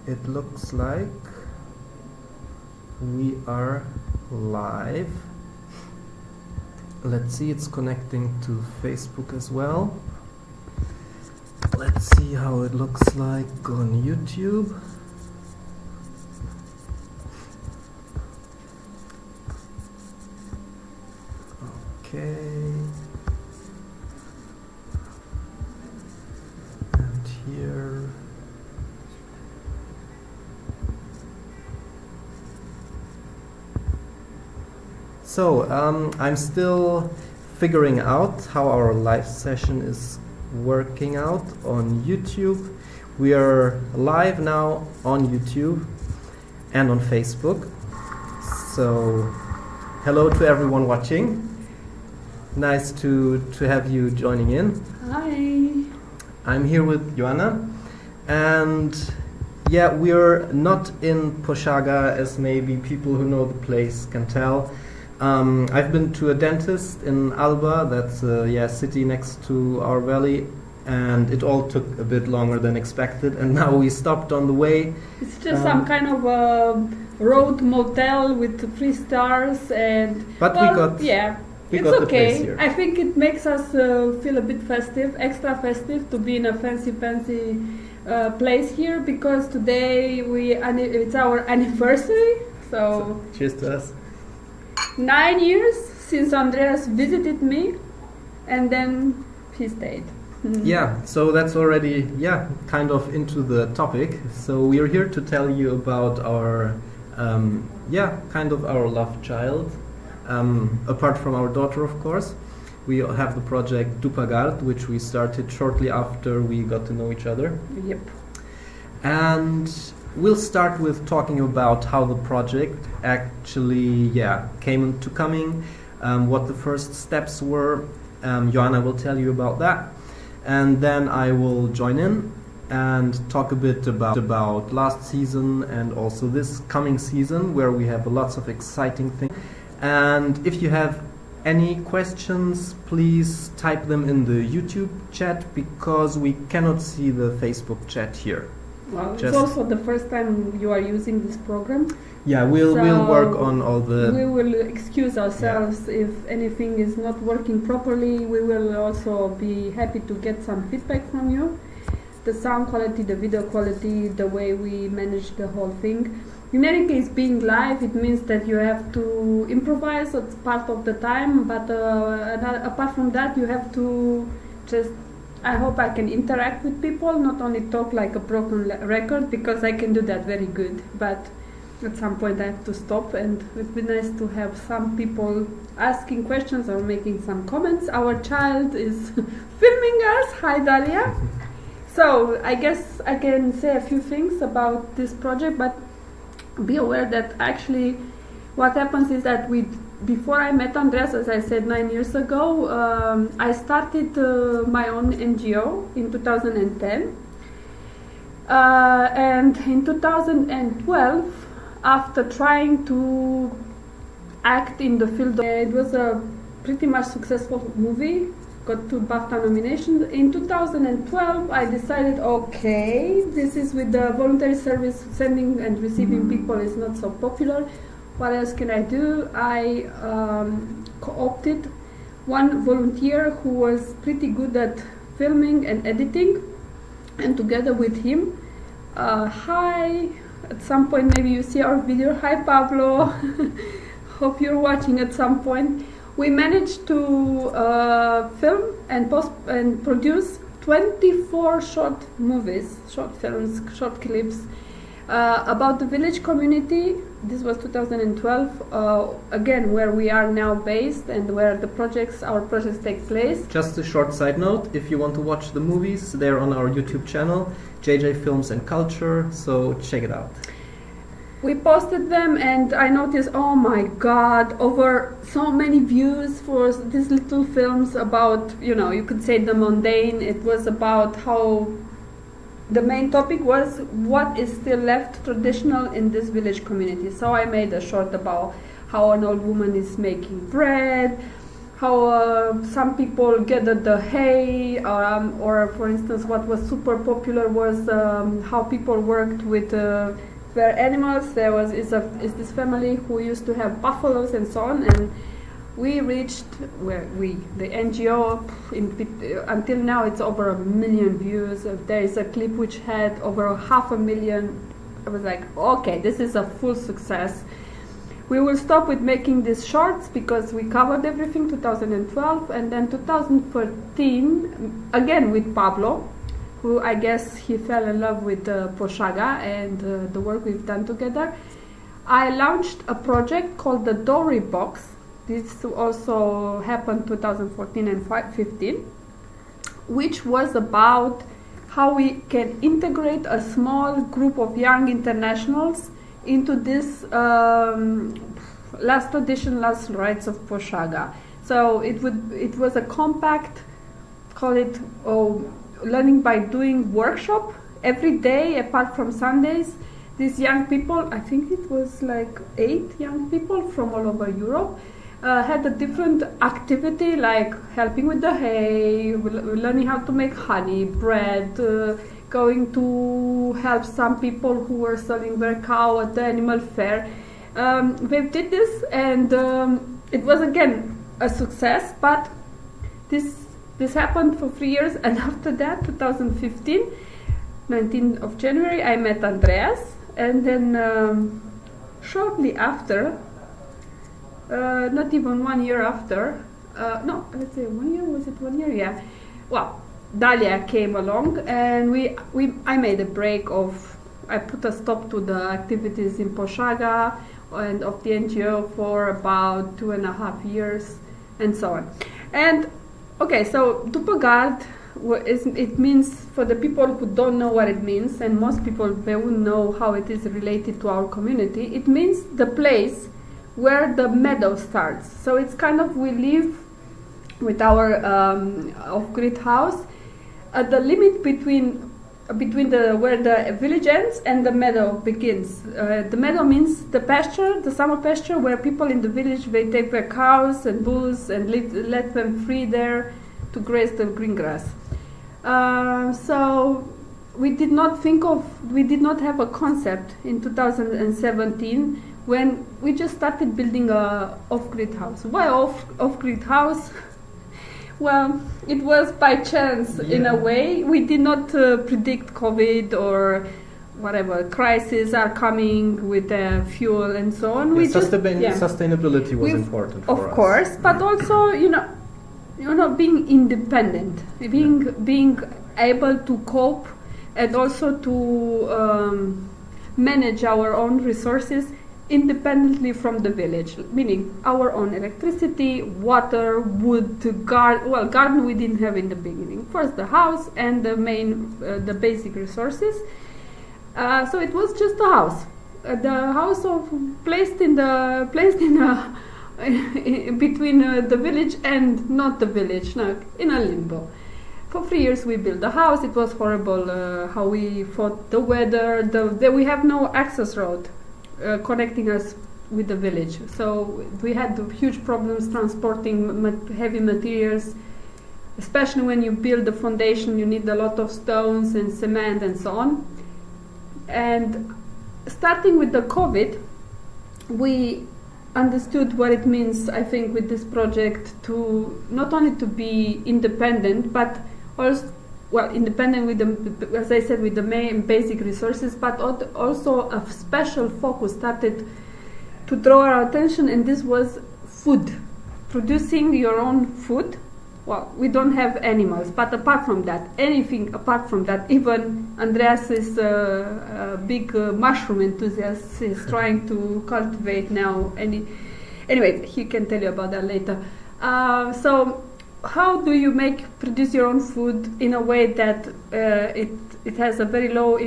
It looks like we are live. Let's see, it's connecting to Facebook as well. Let's see how it looks like on YouTube. Okay. And here. So, I'm still figuring out how our live session is working out on YouTube. We are live now on YouTube and on Facebook. So, hello to everyone watching. Nice to have you joining in. Hi. I'm here with Ioana, and yeah, we're not in Poshaga, as maybe people who know the place can tell. I've been to a dentist in Alba, that's a city next to our valley, and it all took a bit longer than expected, and now we stopped on the way. It's just some kind of road motel with 3 stars, and but we got the place here. I think it makes us feel a bit festive, extra festive, to be in a fancy place here, because today it's our anniversary. So cheers to us. 9 years since Andreas visited me, and then he stayed. Yeah, so that's already kind of into the topic. So we are here to tell you about our kind of our love child. Apart from our daughter, of course, we have the project Dupa Gard, which we started shortly after we got to know each other. Yep. And we'll start with talking about how the project actually came into coming, what the first steps were. Ioana will tell you about that, and then I will join in and talk a bit about last season and also this coming season, where we have lots of exciting things. And if you have any questions, please type them in the YouTube chat, because we cannot see the Facebook chat here. Well, it's also the first time you are using this program. Yeah, we'll work on all the... We will excuse ourselves if anything is not working properly. We will also be happy to get some feedback from you. The sound quality, the video quality, the way we manage the whole thing. In any case, being live, it means that you have to improvise at part of the time, but apart from that, you have to just... I hope I can interact with people, not only talk like a broken record, because I can do that very good, but at some point I have to stop, and it would be nice to have some people asking questions or making some comments. Our child is filming us. Hi, Dalia. So I guess I can say a few things about this project, but be aware that actually what happens is that before I met Andreas, as I said 9 years ago, I started my own NGO in 2010. And in 2012, after trying to act in the field, it was a pretty much successful movie, got 2 BAFTA nominations. In 2012, I decided, okay, this is with the voluntary service, sending and receiving people is not so popular. What else can I do? I co-opted one volunteer who was pretty good at filming and editing, and together with him, at some point maybe you see our video. Hi, Pablo. Hope you're watching at some point. We managed to film and produce 24 short movies, short films, short clips about the village community. This was 2012, again, where we are now based and where our projects take place. Just a short side note, if you want to watch the movies, they're on our YouTube channel, JJ Films and Culture, so check it out. We posted them, and I noticed, oh my god, over so many views for these little films about, you could say the mundane. It was about how the main topic was what is still left traditional in this village community. So I made a short about how an old woman is making bread, how some people gathered the hay, or for instance, what was super popular was how people worked with their animals. There is this family who used to have buffaloes and so on, and we reached the NGO until now it's over 1 million views. There is a clip which had over 500,000. I was like, okay, this is a full success. We will stop with making these shorts because we covered everything 2012, and then 2013 again with Pablo, who I guess he fell in love with Poshaga and the work we've done together. I launched a project called the Dory Box. This also happened 2014 and 15, which was about how we can integrate a small group of young internationals into this last tradition, last rites of Poshaga. So it was a compact, call it learning by doing workshop every day apart from Sundays. These young people, I think it was like 8 young people from all over Europe, had a different activity like helping with the hay, learning how to make honey, bread, going to help some people who were selling their cow at the animal fair. They did this, and it was again a success, but this happened for 3 years, and after that, 2015, 19th of January, I met Andreas, and then shortly after, not even 1 year after, no, let's say 1 year, was it 1 year? Yeah. Well, Dalia came along, and I made a break I put a stop to the activities in Poshaga and of the NGO for about 2.5 years, and so on. And okay, so Dupa Gard, it means, for the people who don't know what it means, and most people they wouldn't know how it is related to our community, it means the place where the meadow starts. So it's kind of, we live with our off-grid house at the limit between where the village ends and the meadow begins. The meadow means the pasture, the summer pasture, where people in the village, they take their cows and bulls and let them free there to graze the green grass. So we did not have a concept in 2017 when we just started building a off-grid house. Why off-grid house? Well, it was by chance, in a way. We did not predict COVID or whatever crises are coming with fuel and so on. Sustainability was important for us. Of course, but also, being independent, being able to cope, and also to manage our own resources independently from the village, meaning our own electricity, water, wood, garden we didn't have in the beginning. First the house and the basic resources. So it was just a house. The house placed between the village and not the village, in a limbo. For 3 years we built the house. It was horrible how we fought the weather. We have no access road connecting us with the village, so we had huge problems transporting heavy materials, especially when you build the foundation. You need a lot of stones and cement and so on. And starting with the COVID, we understood what it means, I think, with this project, to not only to be independent, but also independent with the, as I said, with the main basic resources, but also a special focus started to draw our attention, and this was food, producing your own food. Well, we don't have animals, but apart from that, anything apart from that, even Andreas is a big mushroom enthusiast. He's trying to cultivate now. Anyway, he can tell you about that later. So how do you produce your own food in a way that it has a very low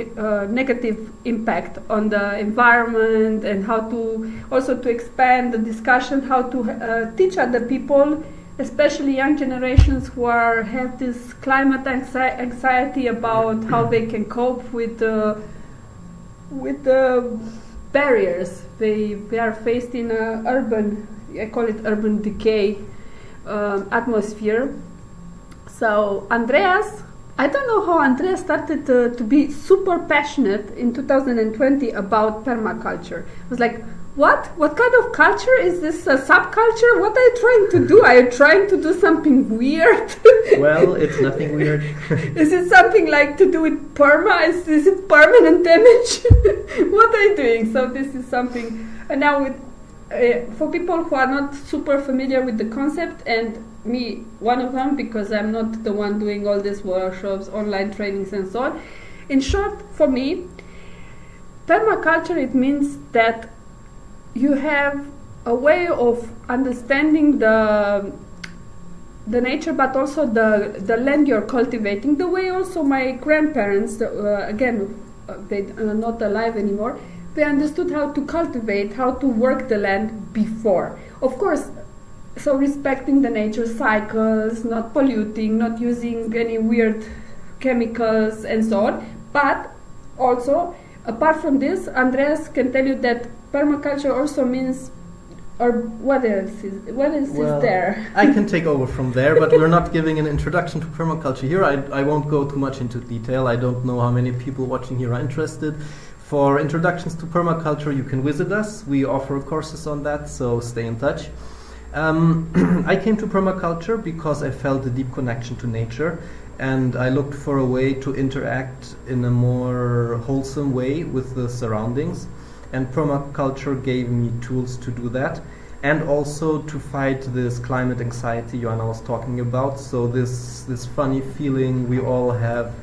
negative impact on the environment, and how to also to expand the discussion, how to teach other people, especially young generations who have this climate anxiety about how they can cope with the barriers they are faced in urban, I call it urban decay. atmosphere. So Andreas, I don't know how Andreas started to be super passionate in 2020 about permaculture. I was like, what kind of culture is this? A subculture? What are you trying to do? Are you trying to do something weird? Well, it's nothing weird. Is it something like to do with perma? Is it permanent damage? What are you doing? So this is something. And now with for people who are not super familiar with the concept, and me one of them, because I'm not the one doing all these workshops, online trainings and so on. In short, for me, permaculture, it means that you have a way of understanding the nature, but also the land you're cultivating. The way also my grandparents, they are not alive anymore, they understood how to cultivate, how to work the land before. Of course, so respecting the nature cycles, not polluting, not using any weird chemicals and so on. But also, apart from this, Andreas can tell you that permaculture also means, or what else is there? I can take over from there, but we're not giving an introduction to permaculture here. I won't go too much into detail. I don't know how many people watching here are interested. For introductions to permaculture, you can visit us. We offer courses on that, so stay in touch. I came to permaculture because I felt a deep connection to nature, and I looked for a way to interact in a more wholesome way with the surroundings. And permaculture gave me tools to do that, and also to fight this climate anxiety Ioana was talking about. So this funny feeling we all have,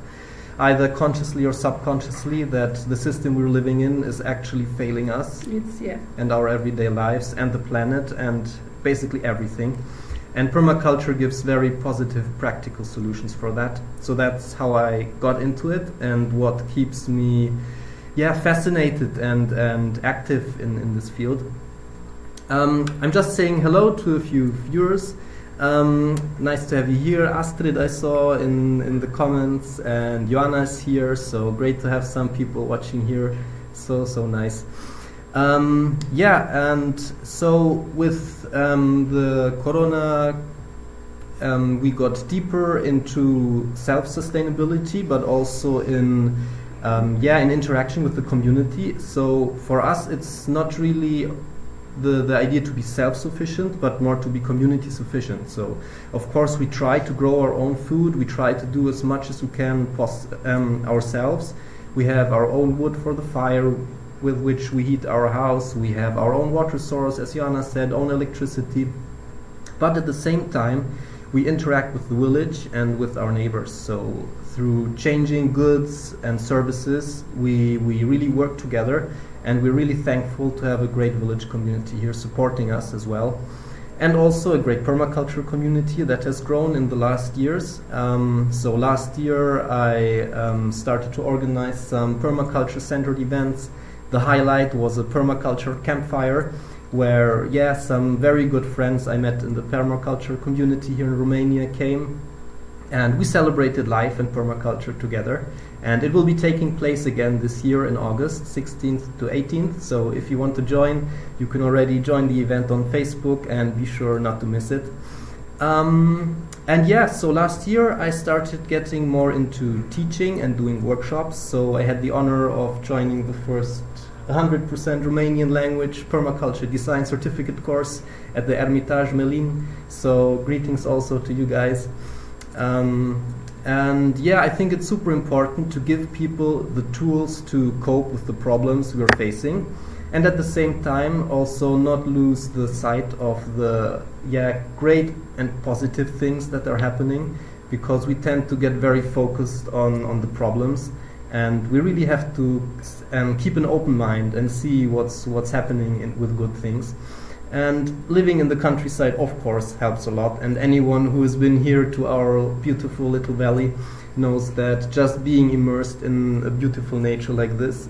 either consciously or subconsciously, that the system we're living in is actually failing us and our everyday lives and the planet and basically everything. And permaculture gives very positive practical solutions for that. So that's how I got into it, and what keeps me fascinated and active in this field. I'm just saying hello to a few viewers. Nice to have you here. Astrid I saw in the comments, and Ioana is here, so great to have some people watching here. So nice. And so with the corona, we got deeper into self-sustainability, but also in interaction with the community. So for us, it's not really the idea to be self-sufficient, but more to be community sufficient. So of course we try to grow our own food, we try to do as much as we can ourselves. We have our own wood for the fire with which we heat our house, we have our own water source, as Ioana said, own electricity, but at the same time we interact with the village and with our neighbors. So through changing goods and services, we really work together, and we're really thankful to have a great village community here supporting us as well. And also a great permaculture community that has grown in the last years. So last year I started to organize some permaculture-centered events. The highlight was a Permaculture Campfire, where some very good friends I met in the permaculture community here in Romania came, and we celebrated life and permaculture together. And it will be taking place again this year in August 16th to 18th. So if you want to join, you can already join the event on Facebook, and be sure not to miss it. So last year I started getting more into teaching and doing workshops. So I had the honor of joining the first 100% Romanian language permaculture design certificate course at the Hermitage Melin. So greetings also to you guys. I think it's super important to give people the tools to cope with the problems we're facing, and at the same time also not lose the sight of the great and positive things that are happening, because we tend to get very focused on the problems, and we really have to keep an open mind and see what's happening with good things. And living in the countryside, of course, helps a lot. And anyone who has been here to our beautiful little valley knows that just being immersed in a beautiful nature like this,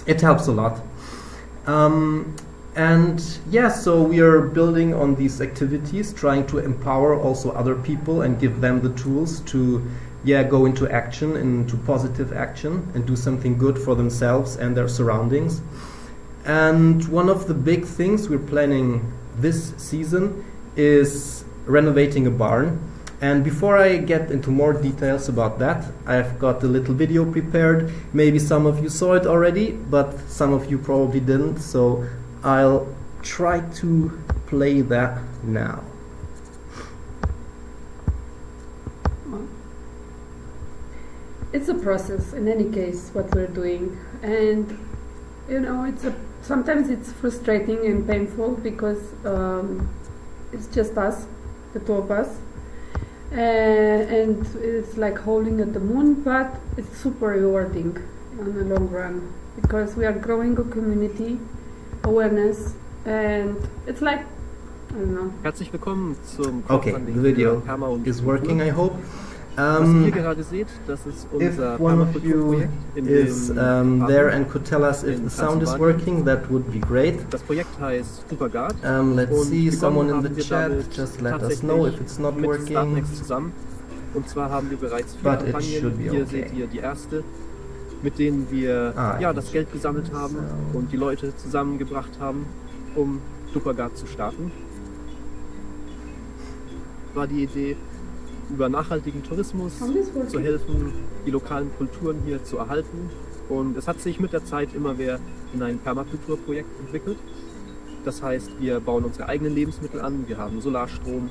it helps a lot. So we are building on these activities, trying to empower also other people and give them the tools to go into action, into positive action, and do something good for themselves and their surroundings. And one of the big things we're planning this season is renovating a barn. And before I get into more details about that, I've got a little video prepared. Maybe some of you saw it already, but some of you probably didn't, so I'll try to play that now. It's a process in any case what we're doing, and you know sometimes it's frustrating and painful because it's just us, the two of us, and it's like holding at the moon, but it's super rewarding in the long run because we are growing a community awareness, and it's like, I don't know. Herzlich willkommen zum Okay, Crowdfunding the video für Perma und is Kultur. working, I hope. Was ihr hier gerade seht, das ist If unser one of you Permaculture-Projekt in is dem there and could tell us if in the sound is Transylvanien. working, that would be great. Das Projekt heißt Dupa Gard. Let's Und see, begonnen someone in haben the wir chat, damit just let us tatsächlich know if it's not mit working. Startnext zusammen. Und zwar haben wir bereits 4 But it Kampagnen. should be Hier okay. seht ihr die erste, mit denen wir das Geld gesammelt haben und die Leute zusammengebracht haben, um Dupa Gard zu starten. War die Idee, über nachhaltigen Tourismus zu helfen, die lokalen Kulturen hier zu erhalten. Und es hat sich mit der Zeit immer mehr in ein Permakulturprojekt entwickelt. Das heißt, wir bauen unsere eigenen Lebensmittel an, wir haben Solarstrom,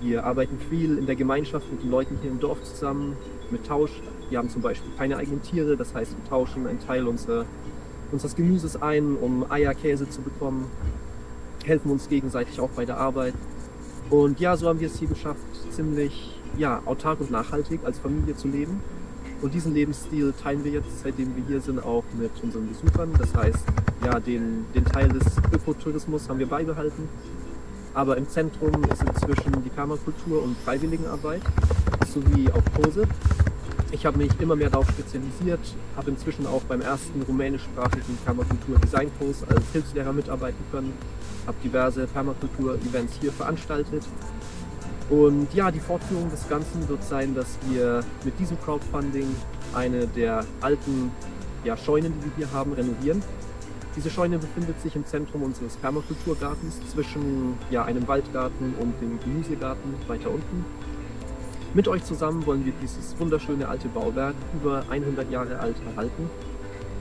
wir arbeiten viel in der Gemeinschaft mit den Leuten hier im Dorf zusammen, mit Tausch. Wir haben zum Beispiel keine eigenen Tiere, das heißt, wir tauschen einen Teil unseres Gemüses ein, um Eier, Käse zu bekommen, helfen uns gegenseitig auch bei der Arbeit. Und ja, so haben wir es hier geschafft, ziemlich autark und nachhaltig als Familie zu leben. Und diesen Lebensstil teilen wir jetzt, seitdem wir hier sind, auch mit unseren Besuchern. Das heißt, den Teil des Ökotourismus haben wir beibehalten. Aber im Zentrum ist inzwischen die Permakultur und Freiwilligenarbeit sowie auch Kurse. Ich habe mich immer mehr darauf spezialisiert, habe inzwischen auch beim ersten rumänischsprachigen Permakultur-Designkurs als Hilfslehrer mitarbeiten können, habe diverse Permakultur-Events hier veranstaltet. Und ja, die Fortführung des Ganzen wird sein, dass wir mit diesem Crowdfunding eine der alten Scheunen, die wir hier haben, renovieren. Diese Scheune befindet sich im Zentrum unseres Permakulturgartens zwischen einem Waldgarten und dem Gemüsegarten weiter unten. Mit euch zusammen wollen wir dieses wunderschöne alte Bauwerk, über 100 Jahre alt, erhalten.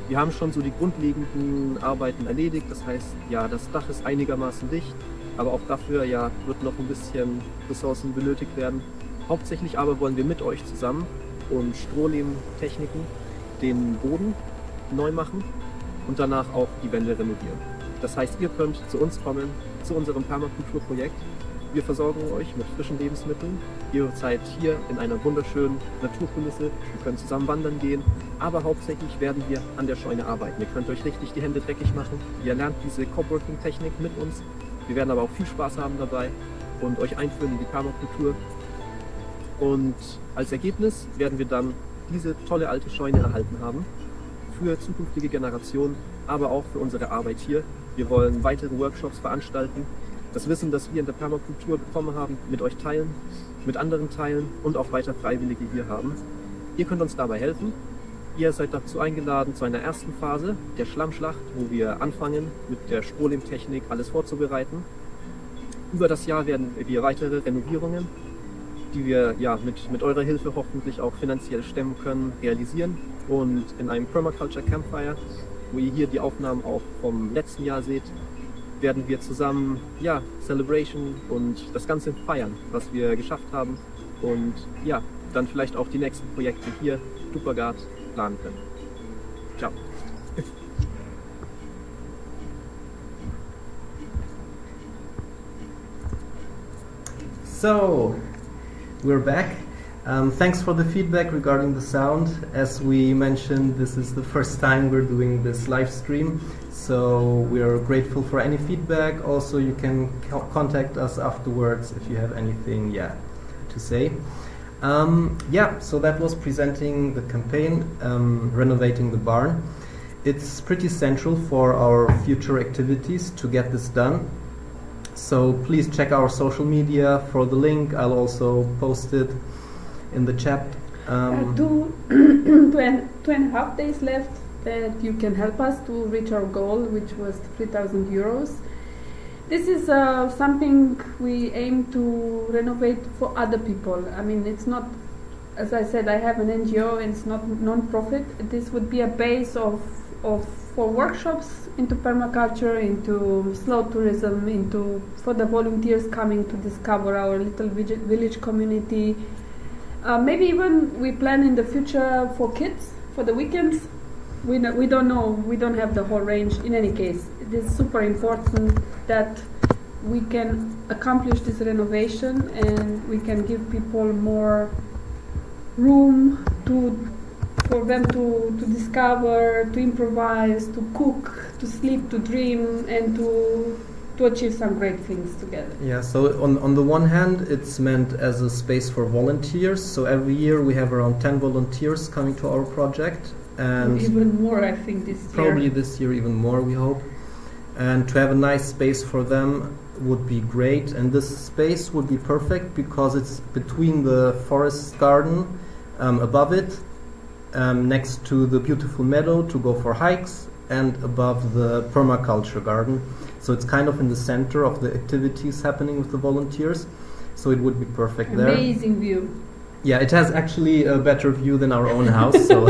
Wir haben schon so die grundlegenden Arbeiten erledigt, das heißt, das Dach ist einigermaßen dicht. Aber auch dafür wird noch ein bisschen Ressourcen benötigt werden. Hauptsächlich aber wollen wir mit euch zusammen und Strohlehmtechniken den Boden neu machen und danach auch die Wände renovieren. Das heißt, ihr könnt zu uns kommen, zu unserem Permakulturprojekt. Wir versorgen euch mit frischen Lebensmitteln. Ihr seid hier in einer wunderschönen Naturkulisse. Wir können zusammen wandern gehen. Aber hauptsächlich werden wir an der Scheune arbeiten. Ihr könnt euch richtig die Hände dreckig machen. Ihr lernt diese Coworking-Technik mit uns. Wir werden aber auch viel Spaß haben dabei und euch einführen in die Permakultur. Und als Ergebnis werden wir dann diese tolle alte Scheune erhalten haben für zukünftige Generationen, aber auch für unsere Arbeit hier. Wir wollen weitere Workshops veranstalten, das Wissen, das wir in der Permakultur bekommen haben, mit euch teilen, mit anderen teilen und auch weiter Freiwillige hier haben. Ihr könnt uns dabei helfen. Ihr seid dazu eingeladen zu einer ersten Phase der Schlammschlacht, wo wir anfangen, mit der Strohlehmtechnik alles vorzubereiten. Über das Jahr werden wir weitere Renovierungen, die wir mit eurer Hilfe hoffentlich auch finanziell stemmen können, realisieren. Und in einem Permaculture Campfire, wo ihr hier die Aufnahmen auch vom letzten Jahr seht, werden wir zusammen Celebration und das Ganze feiern, was wir geschafft haben. Und dann vielleicht auch die nächsten Projekte hier, Dupa Gard, planen können. Ciao. So, we're back. Thanks for the feedback regarding the sound. As we mentioned, this is the first time we're doing this live stream, so we're grateful for any feedback. Also, you can contact us afterwards if you have anything to say. So that was presenting the campaign, renovating the barn. It's pretty central for our future activities to get this done. So please check our social media for the link. I'll also post it in the chat. 2.5 days left that you can help us to reach our goal, which was 3,000 euros. This is something we aim to renovate for other people. I mean, it's not, as I said, I have an NGO and it's not non-profit. This would be a base for workshops into permaculture, into slow tourism, for the volunteers coming to discover our little village community. Maybe even we plan in the future for kids, for the weekends. We don't know, we don't have the whole range. In any case, it is super important that we can accomplish this renovation and we can give people more room for them to discover, to improvise, to cook, to sleep, to dream, and to achieve some great things together. Yeah, so on the one hand, it's meant as a space for volunteers. So every year we have around 10 volunteers coming to our project. And even more, I think, this year. Probably this year even more, we hope. And to have a nice space for them would be great. And this space would be perfect because it's between the forest garden, above it, next to the beautiful meadow to go for hikes, and above the permaculture garden. So it's kind of in the center of the activities happening with the volunteers. So it would be perfect there. Amazing view. Yeah, it has actually a better view than our own house. So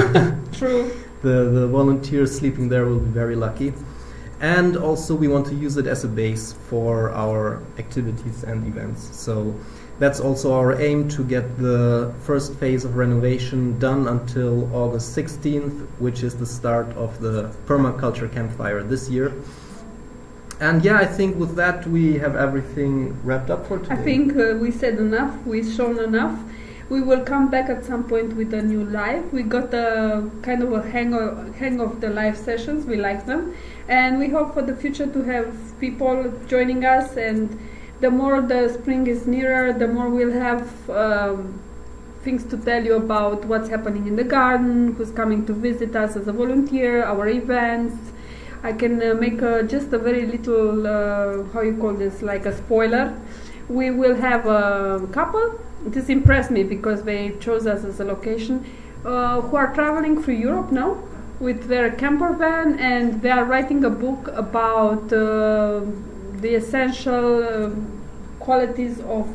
True. The volunteers sleeping there will be very lucky. And also we want to use it as a base for our activities and events. So that's also our aim, to get the first phase of renovation done until August 16th, which is the start of the Permaculture Campfire this year. And yeah, I think with that we have everything wrapped up for today. I think we said enough, we've shown enough. We will come back at some point with a new live. We got a kind of a hang of the live sessions. We like them, and we hope for the future to have people joining us. And the more the spring is nearer, the more we'll have things to tell you about what's happening in the garden, who's coming to visit us as a volunteer, our events. I can make just a very little, how you call this, like a spoiler. We will have a couple. This impressed me because they chose us as a location, who are traveling through Europe now with their camper van, and they are writing a book about the essential qualities of,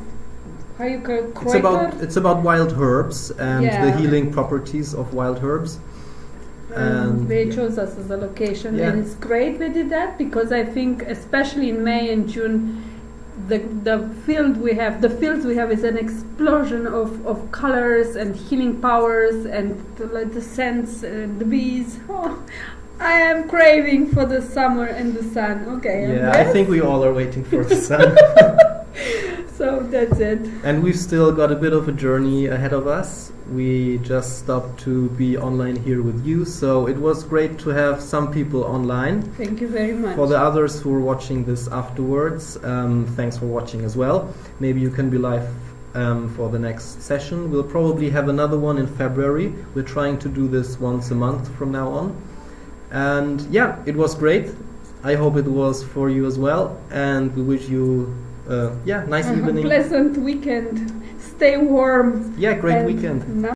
how you call it, it's about wild herbs and the healing properties of wild herbs. And they chose us as a location, and it's great they did that, because I think especially in May and June the fields we have is an explosion of colors and healing powers and the scents and the bees. I am craving for the summer and the sun. Okay. Yeah, I think we all are waiting for the sun. So that's it. And we've still got a bit of a journey ahead of us. We just stopped to be online here with you, so it was great to have some people online. Thank you very much. For the others who are watching this afterwards, thanks for watching as well. Maybe you can be live for the next session. We'll probably have another one in February. We're trying to do this once a month from now on. And yeah, it was great. I hope it was for you as well. And we wish you nice evening. Pleasant weekend. Stay warm. Yeah, great weekend.